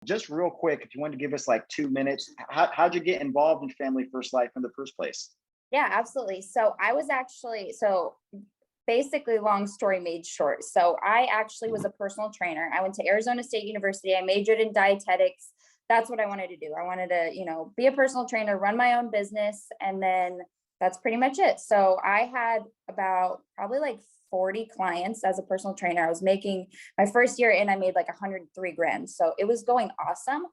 just real quick, if you wanted to give us like 2 minutes, how'd you get involved in Family First Life in the first place? Yeah, absolutely. So I was actually, so basically, long story made short. So I actually was a personal trainer. I went to Arizona State University. I majored in dietetics. That's what I wanted to do. I wanted to, be a personal trainer, run my own business. And then that's pretty much it. So I had about probably like 40 clients as a personal trainer. I was making my first year in, I made like 103 grand. So it was going awesome.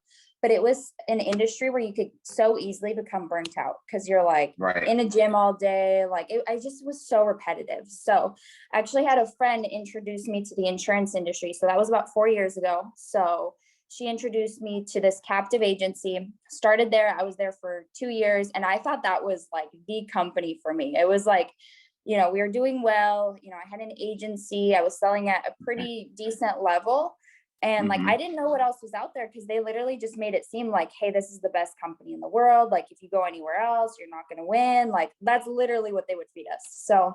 But it was an industry where you could so easily become burnt out because you're like in a gym all day. Like I just was so repetitive. So I actually had a friend introduce me to the insurance industry. So that was about 4 years ago. So she introduced me to this captive agency, started there. I was there for 2 years. And I thought that was like the company for me. It was like, we were doing well. I had an agency. I was selling at a pretty decent level. And like, I didn't know what else was out there because they literally just made it seem like, hey, this is the best company in the world. Like, if you go anywhere else, you're not going to win. Like, that's literally what they would feed us. So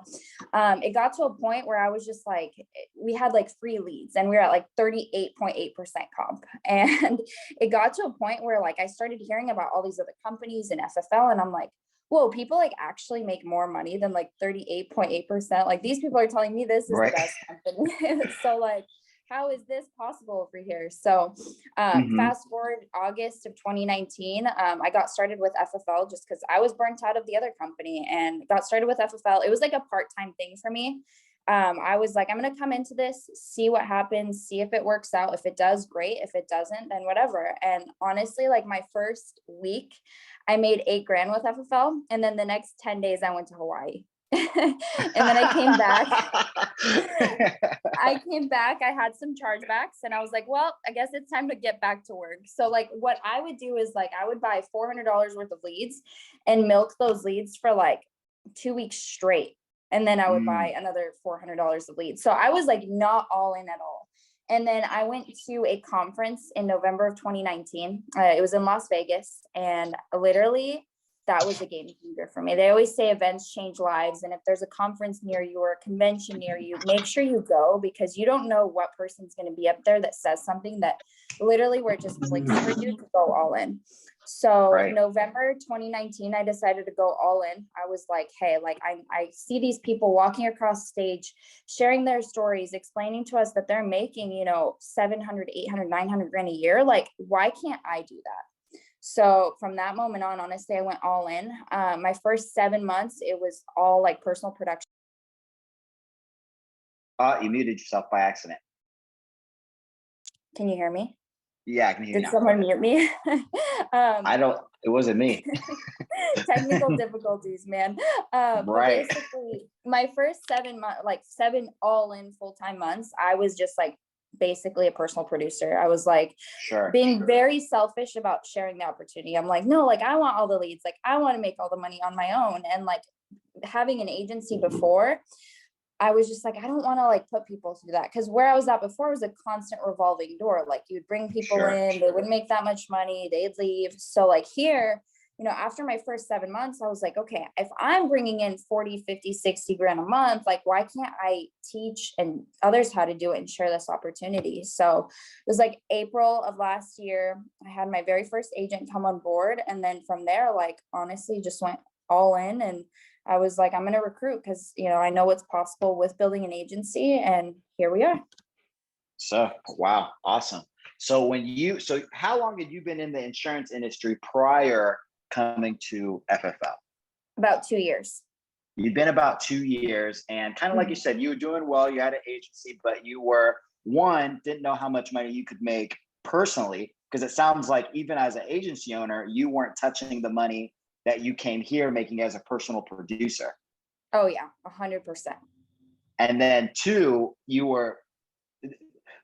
it got to a point where I was just like, we had like free leads and we were at like 38.8% comp. And it got to a point where like, I started hearing about all these other companies in FFL. And I'm like, whoa, people like actually make more money than like 38.8%. Like, these people are telling me this is the best company. So like, how is this possible over here? So fast forward August of 2019, I got started with FFL just because I was burnt out of the other company and got started with FFL. It was like a part-time thing for me. I was like, I'm going to come into this, see what happens, see if it works out. If it does, great. If it doesn't, then whatever. And honestly, like my first week, I made 8 grand with FFL. And then the next 10 days I went to Hawaii. And then I came back. I had some chargebacks and I was like, well, I guess it's time to get back to work. So like what I would do is like, I would buy $400 worth of leads and milk those leads for like 2 weeks straight. And then I would buy another $400 of leads. So I was like not all in at all. And then I went to a conference in November of 2019. It was in Las Vegas. And literally that was a game changer for me. They always say events change lives. And if there's a conference near you or a convention near you, make sure you go because you don't know what person's going to be up there that says something that literally where it just clicks for you to go all in. So November 2019, I decided to go all in. I was like, hey, like I see these people walking across stage, sharing their stories, explaining to us that they're making, 700, 800, 900 grand a year. Like, why can't I do that? So from that moment on, honestly, I went all in. My first 7 months, it was all like personal production. You muted yourself by accident. Can you hear me? Yeah, I can hear you now. Did someone mute me? It wasn't me. Technical difficulties, man. But basically my first 7 months, like 7 all in full-time months, I was just like basically a personal producer. I was like being very selfish about sharing the opportunity. I'm like, no, like I want all the leads. Like I want to make all the money on my own. And like having an agency before, I was just like, I don't want to like put people through that. Cause where I was at before was a constant revolving door. Like you'd bring people in, they wouldn't make that much money, they'd leave. So like here, after my first 7 months, I was like, okay, if I'm bringing in 40, 50, 60 grand a month, like, why can't I teach and others how to do it and share this opportunity? So it was like April of last year, I had my very first agent come on board. And then from there, like, honestly, just went all in. And I was like, I'm going to recruit because, I know what's possible with building an agency. And here we are. So, wow. Awesome. So how long had you been in the insurance industry prior coming to FFL? About 2 years. You've been about 2 years, and kind of like you said, you were doing well, you had an agency, but you didn't know how much money you could make personally, because it sounds like even as an agency owner, you weren't touching the money that you came here making as a personal producer. Oh yeah, 100%. And then 2, you were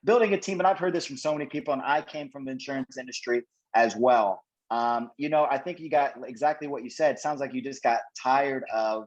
building a team, and I've heard this from so many people, and I came from the insurance industry as well. I think you got exactly what you said. Sounds like you just got tired of,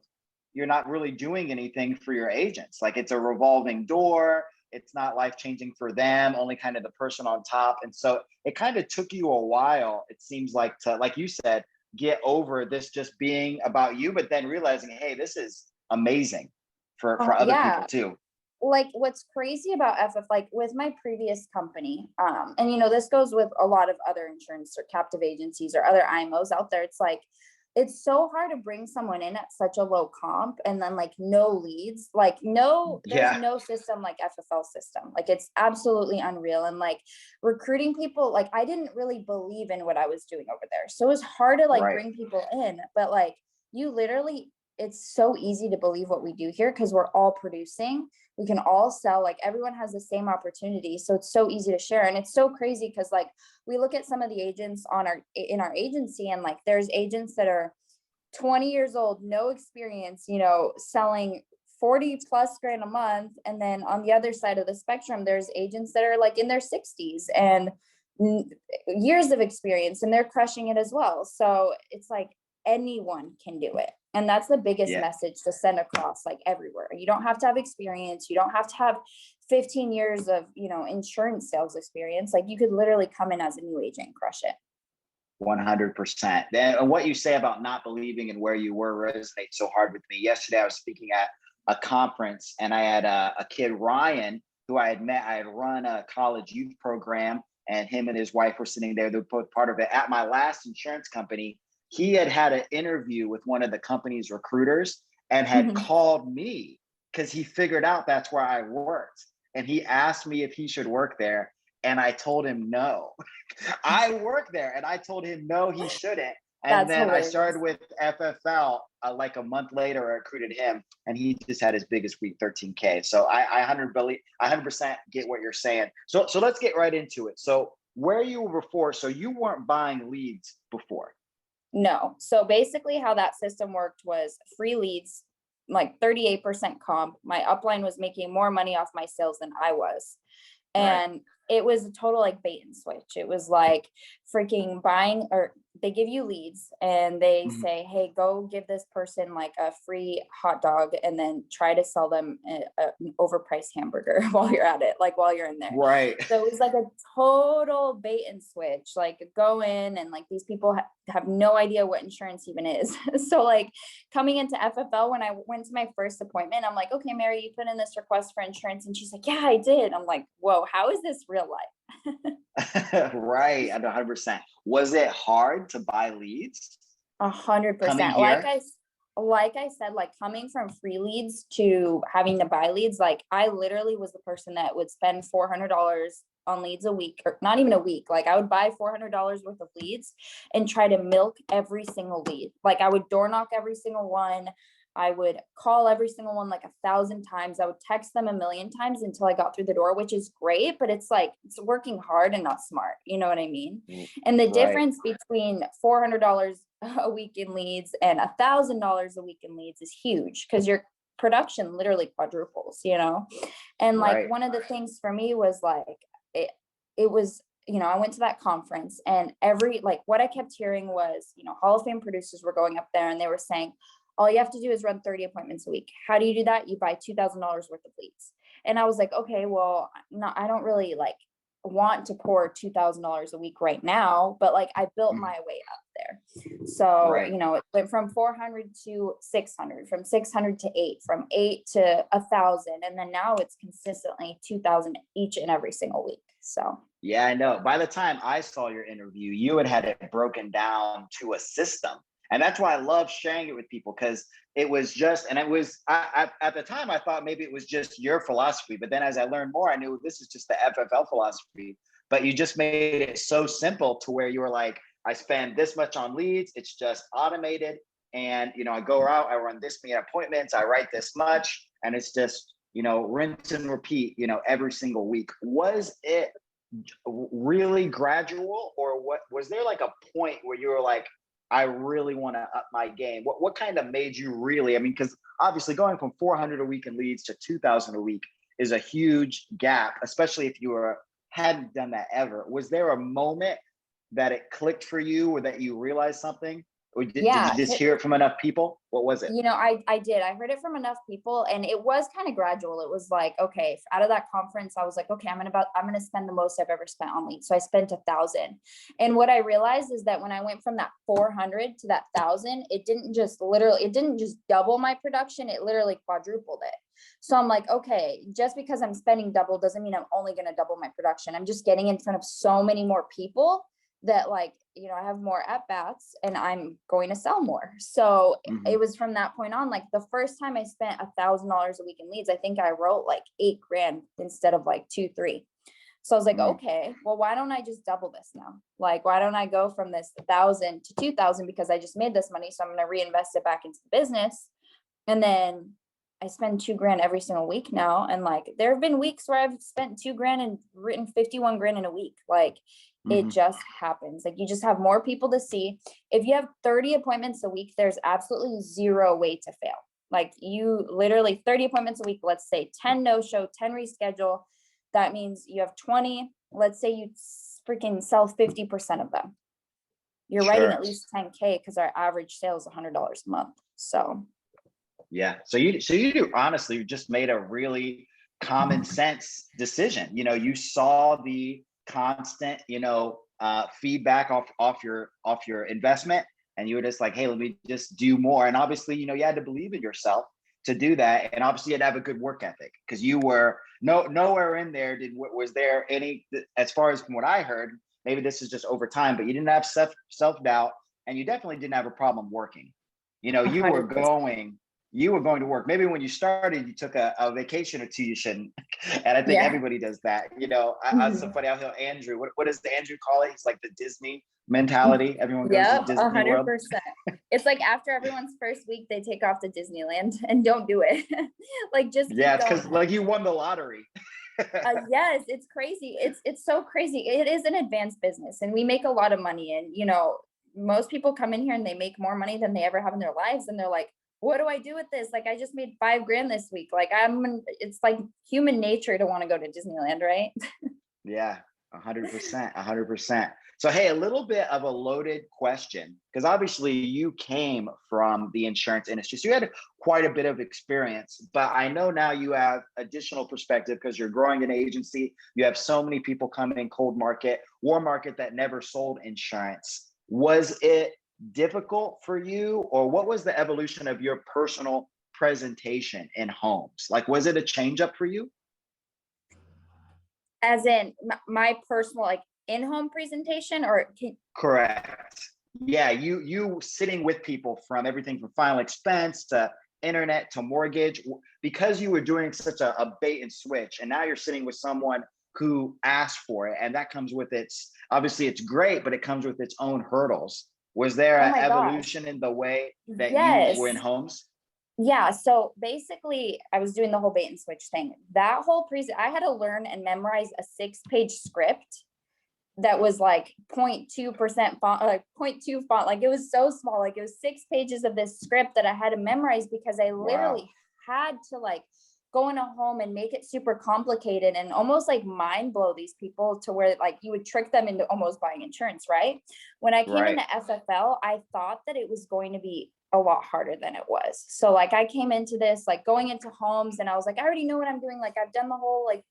you're not really doing anything for your agents. Like it's a revolving door. It's not life-changing for them, only kind of the person on top. And so it kind of took you a while, it seems like, to, like you said, get over this just being about you, but then realizing, hey, this is amazing for other people too. like what's crazy about FF, like with my previous company, and this goes with a lot of other insurance or captive agencies or other IMOs out there. It's like, it's so hard to bring someone in at such a low comp and then like no leads, like there's no system like FFL system. Like it's absolutely unreal. And like recruiting people, like I didn't really believe in what I was doing over there. So it was hard to like bring people in, but like you literally, it's so easy to believe what we do here because we're all producing. We can all sell, like everyone has the same opportunity. So it's so easy to share. And it's so crazy because like we look at some of the agents in our agency, and like there's agents that are 20 years old, no experience, selling 40 plus grand a month. And then on the other side of the spectrum, there's agents that are like in their 60s and years of experience, and they're crushing it as well. So it's like anyone can do it. And that's the biggest message to send across, like everywhere. You don't have to have experience. You don't have to have 15 years of, insurance sales experience. Like you could literally come in as a new agent and crush it. 100%. And what you say about not believing in where you were resonates so hard with me. Yesterday, I was speaking at a conference, and I had a kid, Ryan, who I had met. I had run a college youth program, and him and his wife were sitting there. They were both part of it. At my last insurance company, he had an interview with one of the company's recruiters and had called me because he figured out that's where I worked. And he asked me if he should work there. And I told him no. I work there, and I told him no, he shouldn't. And That's then hilarious. I started with FFL like a month later. I recruited him, and he just had his biggest week, 13K. So I 100% get what you're saying. So let's get right into it. So where you were before, so you weren't buying leads before. No. So basically how that system worked was free leads, like 38% comp. My upline was making more money off my sales than I was. And it was a total like bait and switch. It was like freaking buying, or they give you leads and they say, hey, go give this person like a free hot dog and then try to sell them an overpriced hamburger while you're at it, like while you're in there. Right. So it was like a total bait and switch, like go in and like these people have no idea what insurance even is. So like coming into FFL, when I went to my first appointment, I'm like, okay, Mary, you put in this request for insurance. And she's like, yeah, I did. I'm like, whoa, how is this real life? Right. 100%. Was it hard to buy leads? 100%. Like I said, like coming from free leads to having to buy leads, like I literally was the person that would spend $400 on leads a week, or not even a week. Like I would buy $400 worth of leads and try to milk every single lead. Like I would door knock every single one. I would call every single one like 1,000 times. I would text them 1,000,000 times until I got through the door, which is great, but it's like, it's working hard and not smart. You know what I mean? And the difference between $400 a week in leads and $1,000 a week in leads is huge because your production literally quadruples, And like one of the things for me was like, it was, I went to that conference, and what I kept hearing was, Hall of Fame producers were going up there and they were saying, all you have to do is run 30 appointments a week. How do you do that? You buy $2,000 worth of leads. And I was like, okay, well, I don't really like want to pour $2,000 a week right now, but like I built my way up there. So, it went from 400 to 600, from 600 to 8, from 8 to 1,000. And then now it's consistently 2,000 each and every single week. So, yeah, I know. By the time I saw your interview, you had it broken down to a system. And that's why I love sharing it with people, because it was just, and it was, at the time, I thought maybe it was just your philosophy. But then as I learned more, I knew this is just the FFL philosophy. But you just made it so simple to where you were like, I spend this much on leads. It's just automated. And, I go out, I run this many appointments, I write this much. And it's just, rinse and repeat, every single week. Was it really gradual, or what was there like a point where you were like, I really want to up my game? What kind of made you really, because obviously going from 400 a week in leads to 2,000 a week is a huge gap, especially if you hadn't done that ever. Was there a moment that it clicked for you, or that you realized something? Or did you just hear it from enough people? What was it? I did. I heard it from enough people, and it was kind of gradual. It was like, okay, out of that conference, I was like, okay, I'm going to spend the most I've ever spent on leads. So I spent 1,000. And what I realized is that when I went from that 400 to that 1,000, it didn't just double my production. It literally quadrupled it. So I'm like, okay, just because I'm spending double doesn't mean I'm only going to double my production. I'm just getting in front of so many more people that, like, I have more at bats and I'm going to sell more. So Mhm. it was from that point on, like the first time I spent $1,000 a week in leads, I think I wrote like 8 grand instead of like 2, 3. So I was like, Mm. okay, well, why don't I just double this now? Like, why don't I go from this 1,000 to 2,000, because I just made this money. So I'm going to reinvest it back into the business. And then I spend 2 grand every single week now. And like, there have been weeks where I've spent 2 grand and written 51 grand in a week. Like, it Mhm. just happens. Like, you just have more people to see. If you have 30 appointments a week, there's absolutely zero way to fail. Like, you literally 30 appointments a week, let's say 10 no show, 10 reschedule. That means you have 20. Let's say you freaking sell 50% of them. You're writing Sure. at least 10K, because our average sale is $100 a month. So Yeah. So you do honestly, you just made a really common sense decision. You saw the constant, feedback off your investment, and you were just like, hey, let me just do more. And obviously, you had to believe in yourself to do that. And obviously you had to have a good work ethic, because you were nowhere in there was there any, as far as from what I heard, maybe this is just over time, but you didn't have self-doubt, and you definitely didn't have a problem working. You know, you were 100%. going you were going to work. Maybe when you started, you took a vacation or two. You shouldn't, and I think Yeah. everybody does that. It's so Mhm. funny. I know Andrew. What does Andrew call it? He's like the Disney mentality. Everyone goes to Yep, a Disney hundred World. percent. It's like after everyone's first week, they take off to Disneyland and don't do it. Like, just Yeah, keep it's going. because like you won the lottery. Yes, it's crazy. It's so crazy. It is an advanced business, and we make a lot of money. And most people come in here and they make more money than they ever have in their lives, and they're like, "What do I do with this? Like, I just made 5 grand this week." Like, it's like human nature to want to go to Disneyland, right? Yeah, 100%, 100%. So, hey, a little bit of a loaded question, because obviously you came from the insurance industry, so you had quite a bit of experience. But I know now you have additional perspective because you're growing an agency. You have so many people coming in cold market, warm market that never sold insurance. Was it difficult for you, or what was the evolution of your personal presentation in homes? Like, was it a change up for you? As in my personal, like, in-home presentation, or Correct. Yeah, you sitting with people from everything from final expense to internet to mortgage, because you were doing such a bait and switch, and now you're sitting with someone who asked for it, and that comes with its, obviously it's great, but it comes with its own hurdles. Was there oh an my gosh, evolution in the way that you were in yes. homes? Yeah, so basically I was doing the whole bait and switch thing. That whole I had to learn and memorize a 6-page script that was like 0.2% font, like 0.2 font. Like, it was so small. Like, it was 6 pages of this script that I had to memorize, because I Wow. literally had to, like, go in a home and make it super complicated and almost like mind blow these people, to where like you would trick them into almost buying insurance, right? When I came Right. into FFL, I thought that it was going to be a lot harder than it was. So like, I came into this like going into homes, and I was like, I already know what I'm doing. Like, I've done the whole like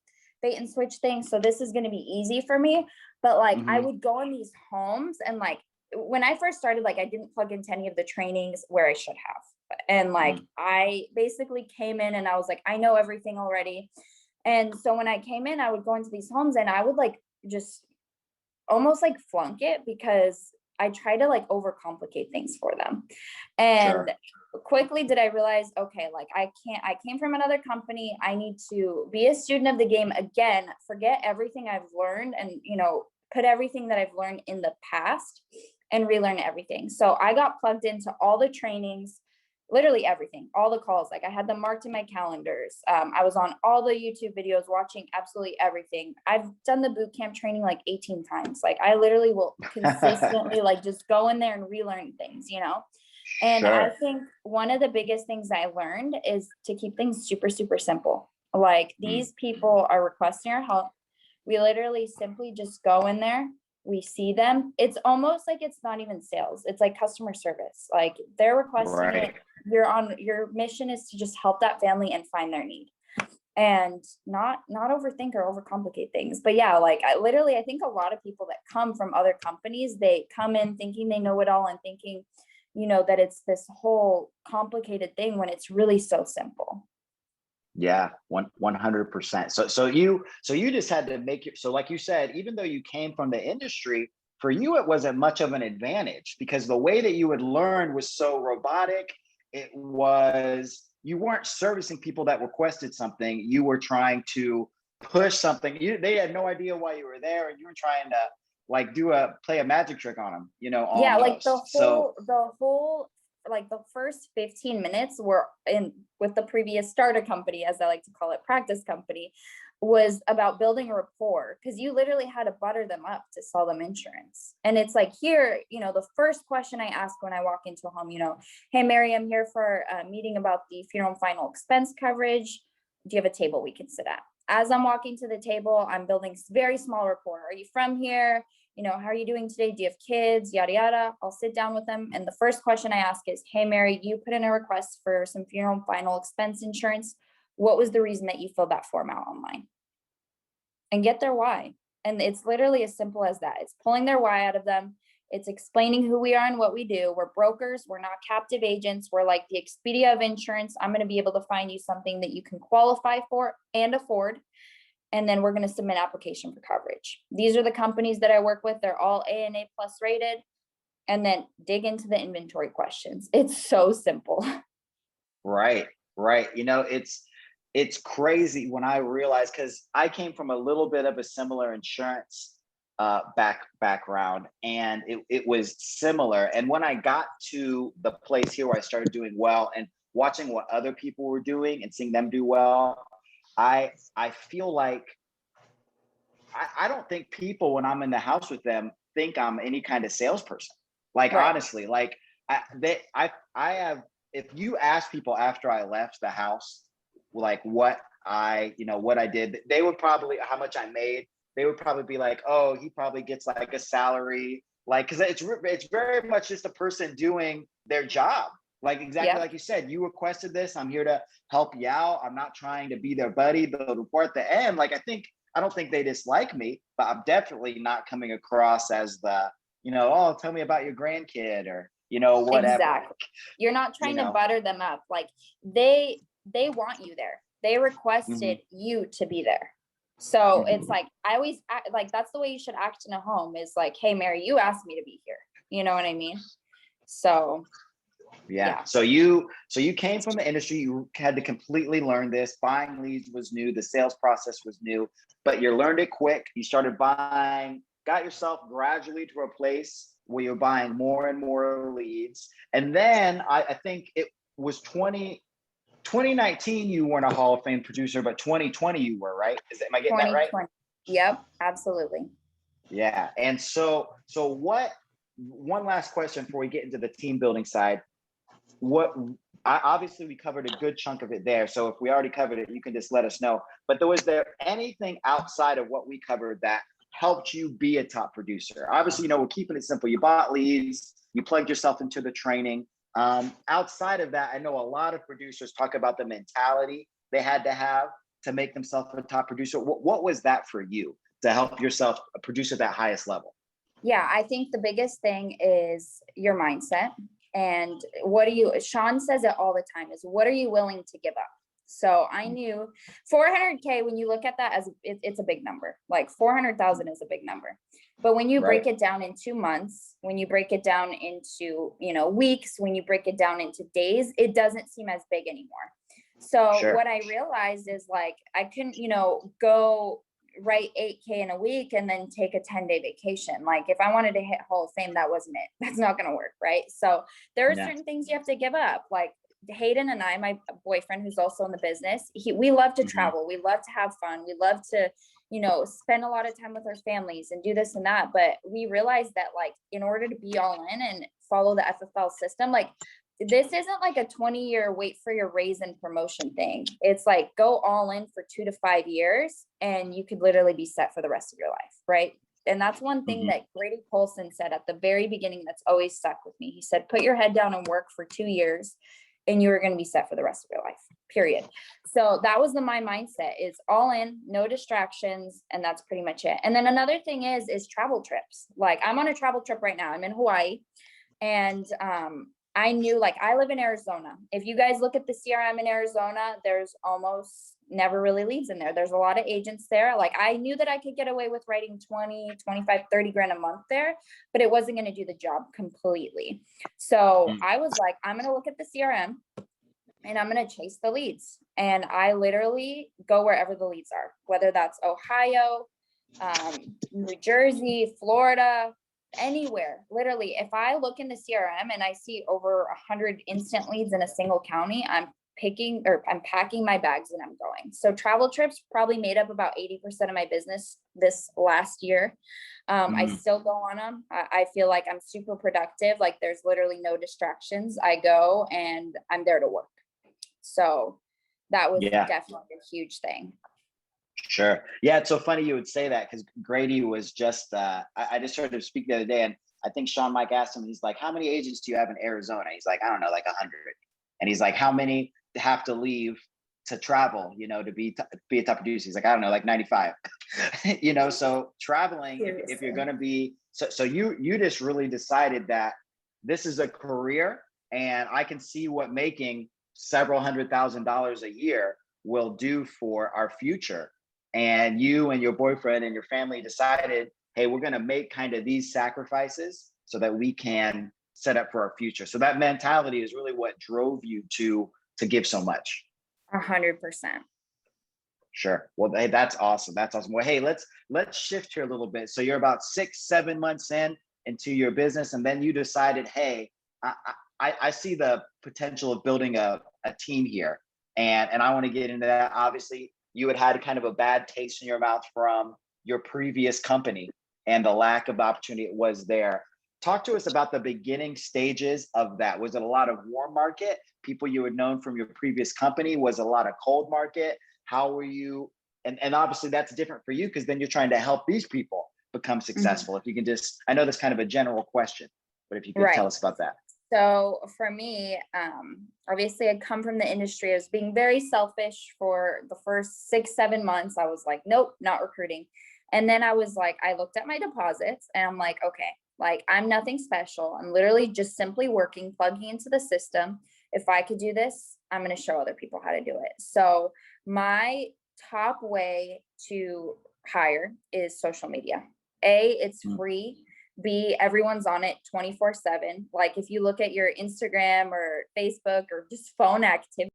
bait and switch thing, so this is going to be easy for me. But like, I Hmm. would go in these homes, and like, when I first started, like, I didn't plug into any of the trainings where I should have. And like, Hmm. I basically came in and I was like, I know everything already. And so when I came in, I would go into these homes and I would like just almost like flunk it, because I try to like overcomplicate things for them. And Sure. quickly did I realize, okay, like, I came from another company. I need to be a student of the game again, forget everything I've learned, and, put everything that I've learned in the past and relearn everything. So I got plugged into all the trainings, literally everything, all the calls. Like, I had them marked in my calendars. I was on all the YouTube videos, watching absolutely everything. I've done the boot camp training like 18 times. Like, I literally will consistently like just go in there and relearn things. And I Sure. think one of the biggest things I learned is to keep things super, super simple. Like, Mm. these people are requesting our help. We literally simply just go in there, we see them. It's almost like it's not even sales. It's like customer service. Like, they're requesting it. Right. Your mission is to just help that family and find their need, and not overthink or overcomplicate things. But yeah, like, I think a lot of people that come from other companies, they come in thinking they know it all, and thinking, that it's this whole complicated thing, when it's really so simple. Yeah, 100%. So you just had to make it. So like you said, even though you came from the industry, for you it wasn't much of an advantage because the way that you would learn was so robotic. It was you weren't servicing people that requested something. You were trying to push something. They had no idea why you were there, and you were trying to like play a magic trick on them. Yeah, like Almost. So the whole like the first 15 minutes were in with the previous starter company, as I like to call it, practice company, was about building a rapport because you literally had to butter them up to sell them insurance. And it's like here, the first question I ask when I walk into a home, hey Mary, I'm here for a meeting about the funeral and final expense coverage. Do you have a table we can sit at? As I'm walking to the table, I'm building very small rapport. Are you from here? How are you doing today? Do you have kids? Yada, yada. I'll sit down with them. And the first question I ask is, hey, Mary, you put in a request for some funeral and final expense insurance. What was the reason that you filled that form out online? And get their why. And it's literally as simple as that. It's pulling their why out of them. It's explaining who we are and what we do. We're brokers. We're not captive agents. We're like the Expedia of insurance. I'm going to be able to find you something that you can qualify for and afford. And then we're going to submit application for coverage. These are the companies that I work with. They're all ANA plus rated. And then dig into the inventory questions. It's so simple. right, right. It's crazy when I realized because I came from a little bit of a similar insurance background, and it was similar. And when I got to the place here where I started doing well and watching what other people were doing and seeing them do well, I feel like I don't think people when I'm in the house with them think I'm any kind of salesperson. Like Right. honestly, like I have. If you ask people after I left the house, like what I did, they would probably how much I made. They would probably be like, oh, he probably gets like a salary, like because it's very much just a person doing their job. Like exactly Yep. like you said, you requested this. I'm here to help you out. I'm not trying to be their buddy. The report at the end, like I don't think they dislike me, but I'm definitely not coming across as oh, tell me about your grandkid or whatever. Exactly. You're not You trying to know. butter them up. Like they want you there. They Hmm. requested you to be there. So it's Hmm. like I always act, like that's the way you should act in a home is like, hey Mary, you asked me to be here. You know what I mean? So Yeah. yeah. So you came from the industry. You had to completely learn this. Buying leads was new. The sales process was new, but you learned it quick. You started buying, got yourself gradually to a place where you're buying more and more leads. And then I think it was 2019, you weren't a Hall of Fame producer, but 2020 you were, right? Am I getting that right? 2020. Yep, absolutely. Yeah. And so what, one last question before we get into the team building side. What obviously we covered a good chunk of it there. So if we already covered it, you can just let us know. But was there anything outside of what we covered that helped you be a top producer? Obviously, we're keeping it simple. You bought leads, you plugged yourself into the training. Outside of that, I know a lot of producers talk about the mentality they had to have to make themselves a top producer. What was that for you to help yourself produce at that highest level? Yeah, I think the biggest thing is your mindset. And Sean says it all the time is what are you willing to give up? So I knew 400K, when you look at that as it's a big number, like 400,000 is a big number. But when you Right. break it down in 2 months, when you break it down into, weeks, when you break it down into days, it doesn't seem as big anymore. So Sure. what I realized is like, I couldn't, go write 8K in a week and then take a 10-day vacation. Like if I wanted to hit Hall of Fame, that wasn't it. That's not going to work. Right. So there are Yeah. certain things you have to give up. Like Hayden and I, my boyfriend, who's also in the business, we love to Hmm. travel. We love to have fun. We love to, spend a lot of time with our families and do this and that. But we realized that like, in order to be all in and follow the FFL system, like this isn't like a 20-year wait for your raise and promotion thing. It's like go all in for 2 to 5 years and you could literally be set for the rest of your life. Right. And that's one thing Hmm. that Grady Colson said at the very beginning that's always stuck with me. He said, put your head down and work for 2 years and you are going to be set for the rest of your life, period. So that was my mindset is all in, no distractions. And that's pretty much it. And then another thing is travel trips. Like I'm on a travel trip right now. I'm in Hawaii and I knew, like, I live in Arizona. If you guys look at the CRM in Arizona, there's almost never really leads in there. There's a lot of agents there. Like, I knew that I could get away with writing 20, 25, 30 grand a month there, but it wasn't going to do the job completely. So I was like, I'm going to look at the CRM and I'm going to chase the leads. And I literally go wherever the leads are, whether that's Ohio, New Jersey, Florida, anywhere. Literally, if I look in the CRM and I see over 100 instant leads in a single county, I'm packing my bags and I'm going. So travel trips probably made up about 80% of my business this last year. I still go on them. I feel like I'm super productive. Like, there's literally no distractions. I go and I'm there to work. So that was definitely a huge thing. Sure. Yeah, it's so funny you would say that, because Grady was just I just heard him speak the other day, and I think Sean Mike asked him, he's like, how many agents do you have in Arizona? He's like, I don't know, like 100. And he's like, how many have to leave to travel, to be a top producer? He's like, I don't know, like 95. So traveling, if you're going to be, so you just really decided that this is a career, and I can see what making several $100,000 a year will do for our future. And you and your boyfriend and your family decided, hey, we're going to make kind of these sacrifices so that we can set up for our future. So that mentality is really what drove you to give so much. 100%. Sure. Well, hey, that's awesome. That's awesome. Well, hey, let's shift here a little bit. So you're about 6-7 months into your business, and then you decided, hey, I see the potential of building a team here, and I want to get into that. Obviously, you had kind of a bad taste in your mouth from your previous company and the lack of opportunity it was there. Talk to us about the beginning stages of that. Was it a lot of warm market, people you had known from your previous company? Was it a lot of cold market? How were you? And obviously that's different for you, because then you're trying to help these people become successful. If you can just, I know that's kind of a general question, but if you could tell us about that. So for me, obviously I come from the industry. I was being very selfish for the first 6-7 months. I was like, nope, not recruiting. And then I was like, I looked at my deposits and I'm like, okay, like, I'm nothing special. I'm literally just simply working, plugging into the system. If I could do this, I'm going to show other people how to do it. So my top way to hire is social media. A, it's free. B, everyone's on it 24/7. Like, if you look at your Instagram or Facebook or just phone activity.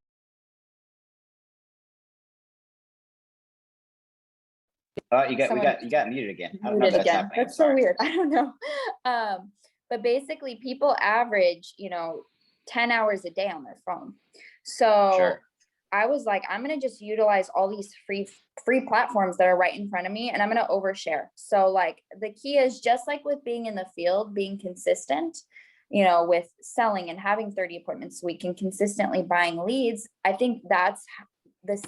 You got muted again. I don't know Muted again. That's so weird. I don't know. But basically people average, 10 hours a day on their phone. So Sure. I was like, I'm going to just utilize all these free platforms that are right in front of me, and I'm going to overshare. So, like, the key is, just like with being in the field, being consistent, with selling and having 30 appointments a week and consistently buying leads. I think that's this,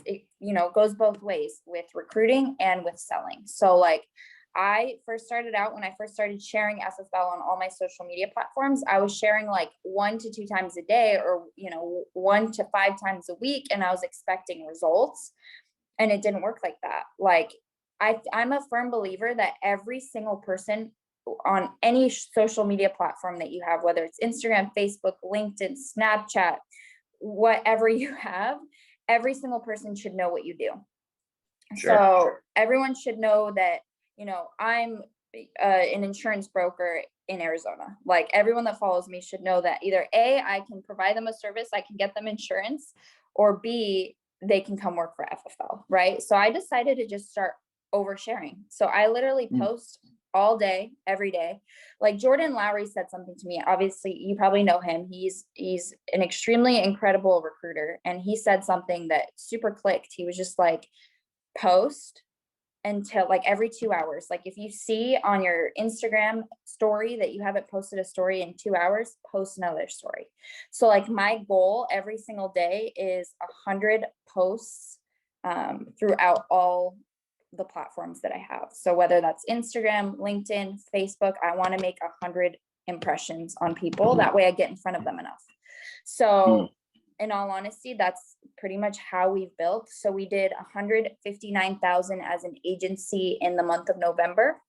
goes both ways with recruiting and with selling. So, like, I first started out, when I first started sharing SSL on all my social media platforms, I was sharing like 1 to 2 times a day, or 1 to 5 times a week, and I was expecting results, and it didn't work like that. Like, I'm a firm believer that every single person on any social media platform that you have, whether it's Instagram, Facebook, LinkedIn, Snapchat, whatever you have, every single person should know what you do. Sure. So everyone should know that, I'm an insurance broker in Arizona. Like, everyone that follows me should know that either A, I can provide them a service, I can get them insurance, or B, they can come work for FFL, right? So I decided to just start oversharing. So I literally post all day, every day. Like, Jordan Lowry said something to me. Obviously, you probably know him. He's an extremely incredible recruiter. And he said something that super clicked. He was just like, post until, like, every 2 hours. Like, if you see on your Instagram story that you haven't posted a story in 2 hours, post another story. So, like, my goal every single day is 100 posts throughout all the platforms that I have. So whether that's Instagram, LinkedIn, Facebook, I want to make 100 impressions on people. That way I get in front of them enough. So in all honesty, that's pretty much how we've built. So we did 159,000 as an agency in the month of November.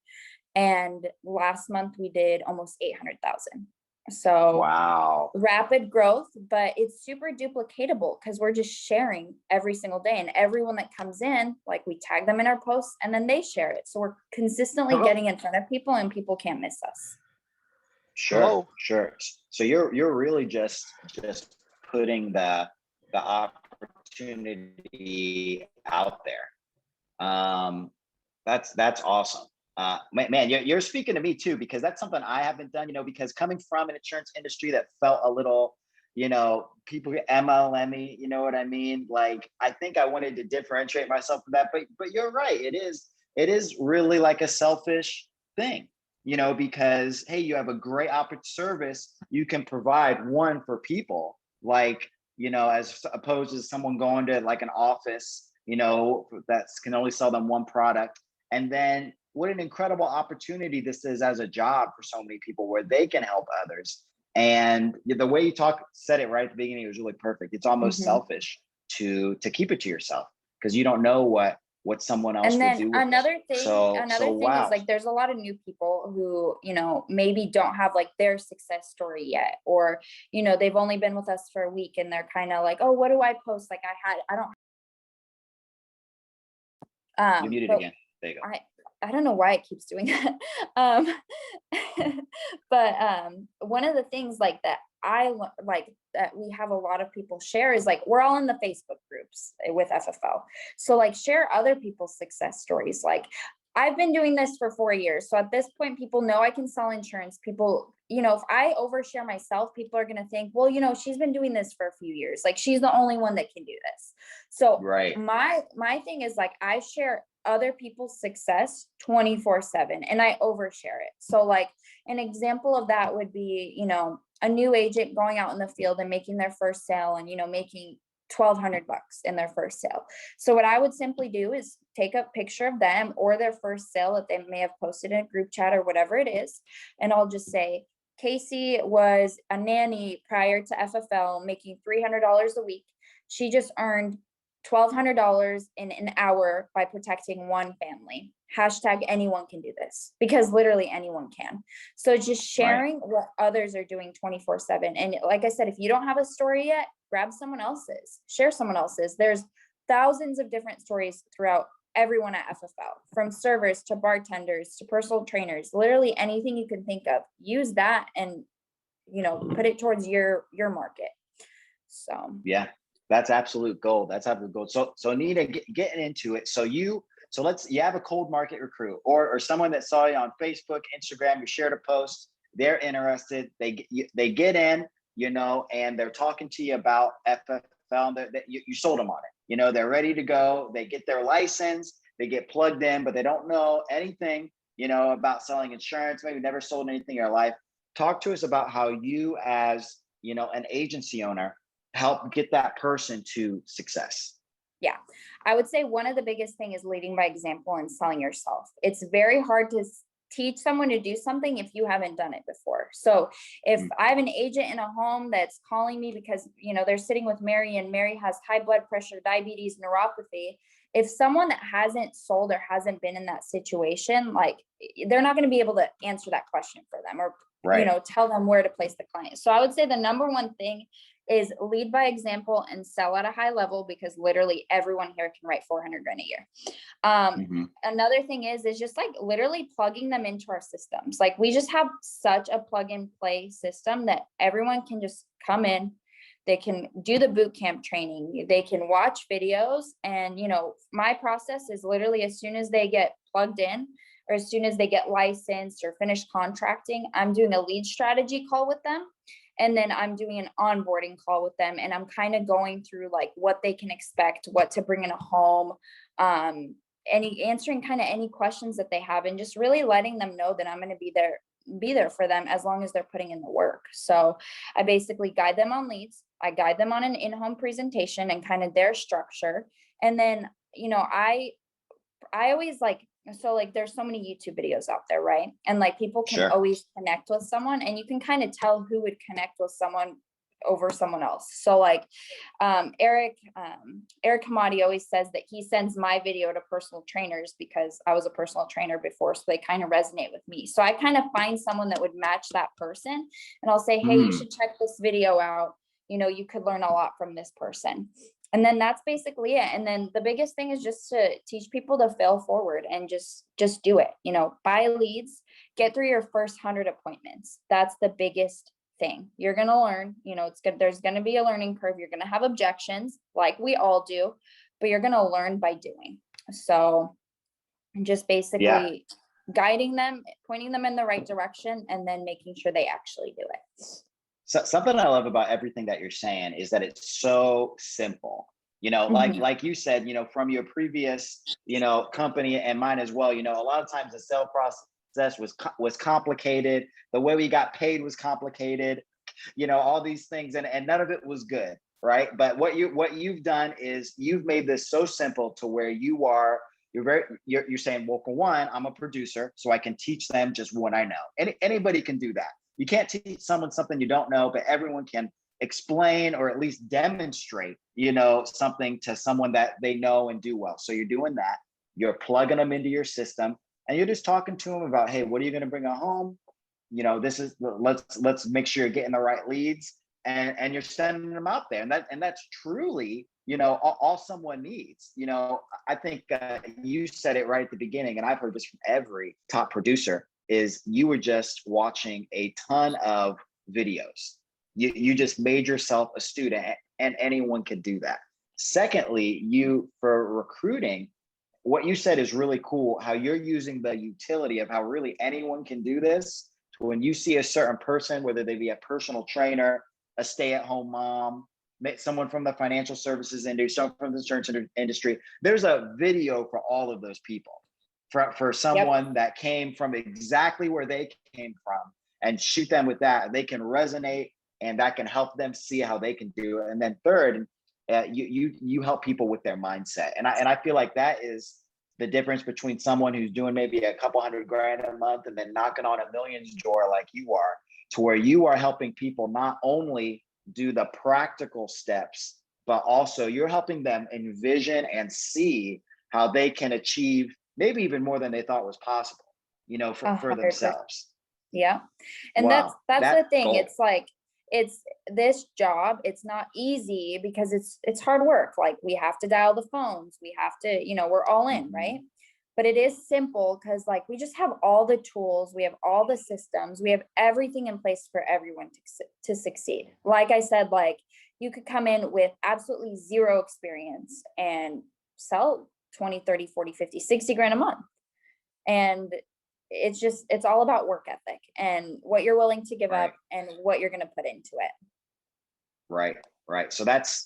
And last month we did almost 800,000. So Wow. rapid growth, but it's super duplicatable because we're just sharing every single day. And everyone that comes in, like we tag them in our posts and then they share it. So we're consistently Hello. getting in front of people and people can't miss us. Sure, Hello. sure. So you're really just putting the opportunity out there. That's awesome. Man, you're speaking to me too, because that's something I haven't done, because coming from an insurance industry that felt a little, people get MLM-y, you know what I mean? Like, I think I wanted to differentiate myself from that, but you're right. It is really like a selfish thing, because, hey, you have a great service you can provide one for people, like, as opposed to someone going to like an office, that can only sell them one product. And then what an incredible opportunity this is as a job for so many people where they can help others. And the way you said it right at the beginning was really perfect. It's almost selfish to keep it to yourself because you don't know what someone else And will then do with another it. thing, So wow. is like there's a lot of new people who, maybe don't have like their success story yet, or, they've only been with us for a week and they're kind of like, oh, what do I post? Like I don't. You're muted But again. There you go. I don't know why it keeps doing that. Um, but one of the things like that like that we have a lot of people share is like we're all in the Facebook groups with FFL. So like share other people's success stories. Like I've been doing this for 4 years. So at this point, people know I can sell insurance. People, if I overshare myself, people are going to think, well, she's been doing this for a few years. Like she's the only one that can do this. So Right. my thing is like, I share other people's success 24/7 and I overshare it. So like an example of that would be, a new agent going out in the field and making their first sale and, making $1,200 in their first sale. So what I would simply do is take a picture of them or their first sale that they may have posted in a group chat or whatever it is. And I'll just say, Casey was a nanny prior to FFL making $300 a week. She just earned $1,200 in an hour by protecting one family. Hashtag anyone can do this, because literally anyone can. So just sharing what others are doing 24/7. And like I said, if you don't have a story yet, grab someone else's, share someone else's. There's thousands of different stories throughout everyone at FFL, from servers to bartenders to personal trainers, literally anything you can think of. Use that and, put it towards your market. So Yeah, that's absolute gold. That's absolute gold. So Nina, getting into it. So you have a cold market recruit or someone that saw you on Facebook, Instagram, you shared a post, they're interested, they get in, and they're talking to you about FFL, you sold them on it. They're ready to go, they get their license, they get plugged in, but they don't know anything, about selling insurance, maybe never sold anything in their life. Talk to us about how you as, an agency owner help get that person to success. Yeah, I would say one of the biggest thing is leading by example and selling yourself. It's very hard to teach someone to do something if you haven't done it before. So if I have an agent in a home that's calling me because, they're sitting with Mary and Mary has high blood pressure, diabetes, neuropathy, if someone that hasn't sold or hasn't been in that situation, like they're not going to be able to answer that question for them or, tell them where to place the client. So I would say the number one thing is lead by example and sell at a high level, because literally everyone here can write 400 grand a year. Another thing is just like literally plugging them into our systems. Like we just have such a plug and play system that everyone can just come in, they can do the boot camp training, they can watch videos. And, my process is literally as soon as they get plugged in, or as soon as they get licensed or finished contracting, I'm doing a lead strategy call with them. And then I'm doing an onboarding call with them. And I'm kind of going through like what they can expect, what to bring in a home, answering kind of any questions that they have, and just really letting them know that I'm going to be there for them as long as they're putting in the work. So I basically guide them on leads. I guide them on an in-home presentation and kind of their structure. And then, I always like, so like there's so many YouTube videos out there, right? And like people can always connect with someone, and you can kind of tell who would connect with someone over someone else. So like Eric Hamadi always says that he sends my video to personal trainers because I was a personal trainer before, so they kind of resonate with me. So I kind of find someone that would match that person, and I'll say, hey, you should check this video out. You know, you could learn a lot from this person. And then that's basically it. And then the biggest thing is just to teach people to fail forward and just do it. You know, buy leads, get through your first 100 appointments. That's the biggest thing. You're going to learn, you know, it's good. There's going to be a learning curve. You're going to have objections like we all do, but you're going to learn by doing. So just basically guiding them, pointing them in the right direction, and then making sure they actually do it. So something I love about everything that you're saying is that it's so simple. You know, like you said, you know, from your previous, you know, company and mine as well, you know, a lot of times the sale process was complicated. The way we got paid was complicated, you know, all these things, and none of it was good, right? But what you've done is you've made this so simple to where you're saying, well, for one, I'm a producer, so I can teach them just what I know. Anybody can do that. You can't teach someone something you don't know, but everyone can explain or at least demonstrate, you know, something to someone that they know and do well. So you're doing that. You're plugging them into your system, and you're just talking to them about, hey, what are you going to bring home? You know, this is let's make sure you're getting the right leads, and you're sending them out there, and that's truly, you know, all someone needs. You know, I think you said it right at the beginning, and I've heard this from every top producer, is you were just watching a ton of videos. You just made yourself a student, and anyone could do that. Secondly, for recruiting, what you said is really cool, how you're using the utility of how really anyone can do this. So when you see a certain person, whether they be a personal trainer, a stay-at-home mom, someone from the financial services industry, someone from the insurance industry, there's a video for all of those people. For someone that came from exactly where they came from, and shoot them with that, they can resonate, and that can help them see how they can do it. And then third, you help people with their mindset, and I feel like that is the difference between someone who's doing maybe a couple $100,000 a month and then knocking on a million's door like you are, to where you are helping people not only do the practical steps, but also you're helping them envision and see how they can achieve maybe even more than they thought was possible, you know, for themselves. Yeah. And wow, that's the thing. goal. It's like, it's this job, it's not easy because it's hard work. Like we have to dial the phones, we have to, you know, we're all in, right? But it is simple because like we just have all the tools, we have all the systems, we have everything in place for everyone to succeed. Like I said, like you could come in with absolutely zero experience and sell 20, 30, 40, 50, 60 grand a month. And it's all about work ethic and what you're willing to give up and what you're going to put into it. Right. So that's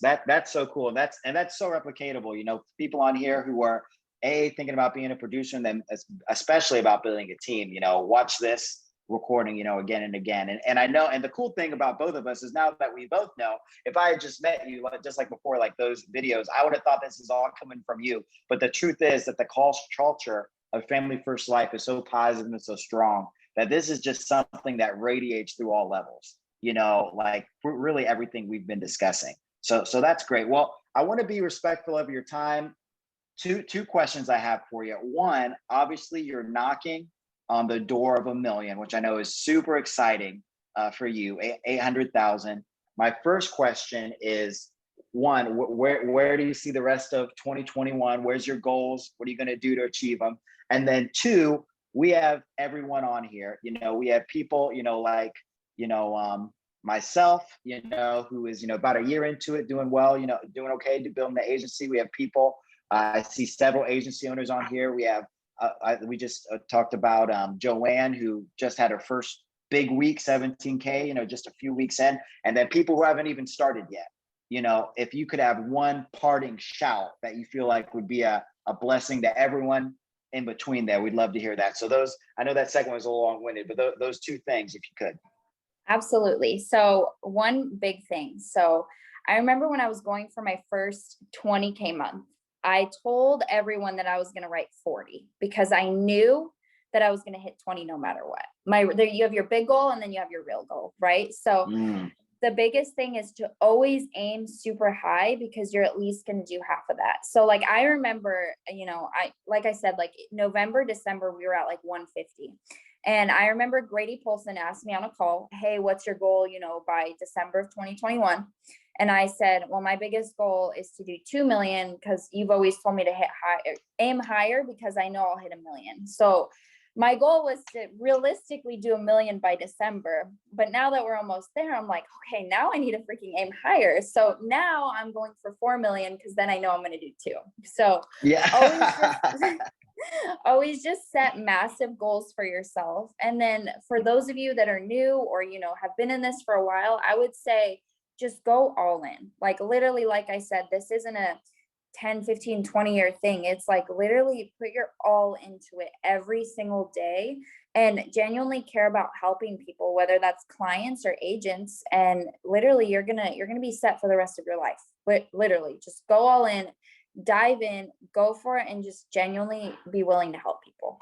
so cool. And that's so replicatable. You know, people on here who are thinking about being a producer, and then especially about building a team, you know, watch this recording, you know, again and again. And I know, and the cool thing about both of us is now that we both know, if I had just met you, just like before, like those videos, I would have thought this is all coming from you. But the truth is that the culture of Family First Life is so positive and so strong that this is just something that radiates through all levels, you know, like really everything we've been discussing. So that's great. Well, I want to be respectful of your time. Two questions I have for you. One, obviously you're knocking on the door of 1 million, which I know is super exciting for you, 800,000. My first question is, one, where do you see the rest of 2021? Where's your goals? What are you going to do to achieve them? And then two, we have everyone on here, you know, we have people, you know, like, you know, myself, you know, who is, you know, about a year into it, doing well, you know, doing okay, building the agency. We have people, I see several agency owners on here. We have, we just talked about Joanne, who just had her first big week, 17K, you know, just a few weeks in, and then people who haven't even started yet. You know, if you could have one parting shout that you feel like would be a blessing to everyone in between there, we'd love to hear that. So those, I know that second was a little long-winded, but those two things, if you could. Absolutely. So one big thing. So I remember when I was going for my first 20K month, I told everyone that I was going to write 40 because I knew that I was going to hit 20 no matter what. You have your big goal and then you have your real goal, right? So the biggest thing is to always aim super high, because you're at least going to do half of that. So like, I remember, like I said, like November, December, we were at like 150. And I remember Grady Polson asked me on a call, hey, what's your goal, by December of 2021? And I said, well, my biggest goal is to do 2 million, because you've always told me to aim higher, because I know I'll hit 1 million. So my goal was to realistically do 1 million by December. But now that we're almost there, I'm like, okay, now I need to freaking aim higher. So now I'm going for 4 million, because then I know I'm going to do 2. So Yeah. always just set massive goals for yourself. And then for those of you that are new, or, have been in this for a while, I would say just go all in. Like literally, like I said, this isn't a 10, 15, 20-year thing. It's like literally put your all into it every single day, and genuinely care about helping people, whether that's clients or agents. And literally you're gonna be set for the rest of your life. But literally just go all in, dive in, go for it, and just genuinely be willing to help people.